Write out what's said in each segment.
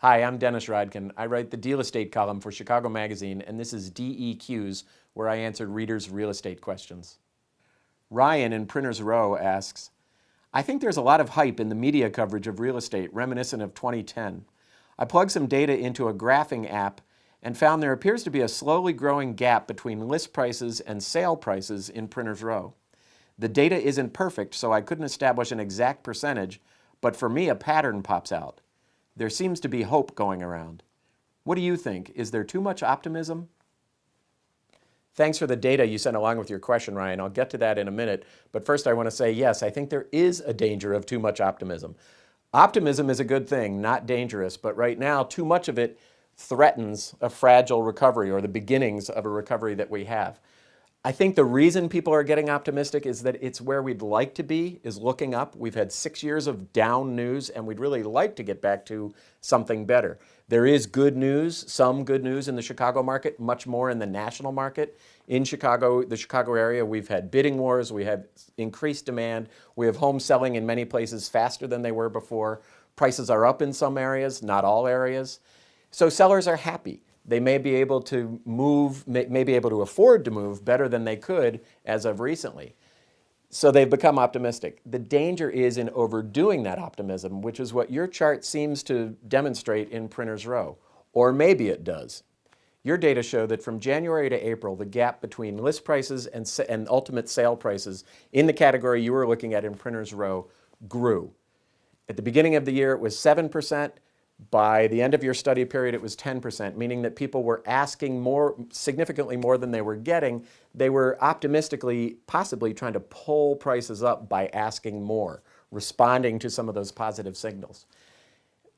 Hi, I'm Dennis Rodkin. I write the Deal Estate column for Chicago Magazine, and this is DEQs, where I answer readers' real estate questions. Ryan in Printers Row asks, I think there's a lot of hype in the media coverage of real estate reminiscent of 2010. I plugged some data into a graphing app and found there appears to be a slowly growing gap between list prices and sale prices in Printers Row. The data isn't perfect, so I couldn't establish an exact percentage, but for me a pattern pops out. There seems to be hope going around. What do you think? Is there too much optimism? Thanks for the data you sent along with your question, Ryan. I'll get to that in a minute. But first I want to say, yes, I think there is a danger of too much optimism. Optimism is a good thing, not dangerous. But right now, too much of it threatens a fragile recovery or the beginnings of a recovery that we have. I think the reason people are getting optimistic is that it's where we'd like to be, is looking up. We've had 6 years of down news, and we'd really like to get back to something better. There is good news, some good news in the Chicago market, much more in the national market. In Chicago, the Chicago area, we've had bidding wars, we have increased demand, we have homes selling in many places faster than they were before. Prices are up in some areas, not all areas. So sellers are happy. They may be able to move, may be able to afford to move better than they could as of recently. So they've become optimistic. The danger is in overdoing that optimism, which is what your chart seems to demonstrate in Printers Row. Or maybe it does. Your data show that from January to April, the gap between list prices and ultimate sale prices in the category you were looking at in Printers Row grew. At the beginning of the year, it was 7%. By the end of your study period, it was 10%, meaning that people were asking more, significantly more than they were getting. They were optimistically, possibly trying to pull prices up by asking more, responding to some of those positive signals.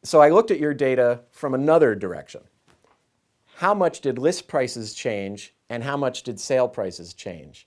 So I looked at your data from another direction. How much did list prices change and how much did sale prices change?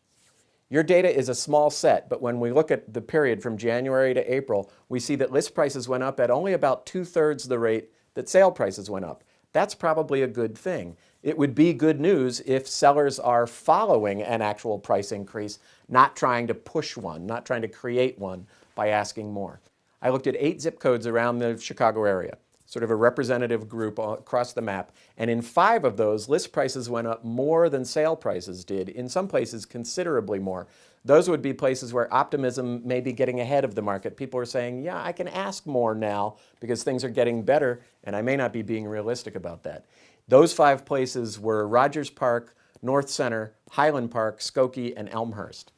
Your data is a small set, but when we look at the period from January to April, we see that list prices went up at only about 2/3 the rate that sale prices went up. That's probably a good thing. It would be good news if sellers are following an actual price increase, not trying to push one, not trying to create one by asking more. I looked at 8 zip codes around the Chicago area, sort of a representative group across the map. And in 5 of those, list prices went up more than sale prices did, in some places considerably more. Those would be places where optimism may be getting ahead of the market. People are saying, yeah, I can ask more now because things are getting better, and I may not be being realistic about that. Those 5 places were Rogers Park, North Center, Highland Park, Skokie, and Elmhurst.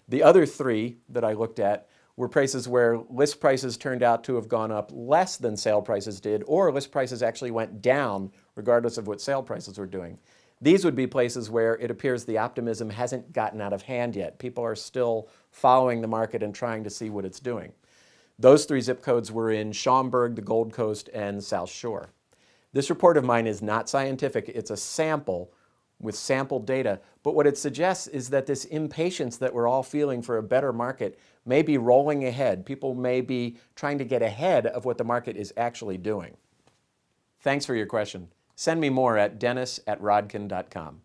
The other 3 that I looked at were places where list prices turned out to have gone up less than sale prices did, or list prices actually went down regardless of what sale prices were doing. These would be places where it appears the optimism hasn't gotten out of hand yet. People are still following the market and trying to see what it's doing. Those 3 zip codes were in Schaumburg, the Gold Coast, and South Shore. This report of mine is not scientific. It's a sample with sample data, but what it suggests is that this impatience that we're all feeling for a better market may be rolling ahead. People may be trying to get ahead of what the market is actually doing. Thanks for your question. Send me more at dennis@rodkin.com.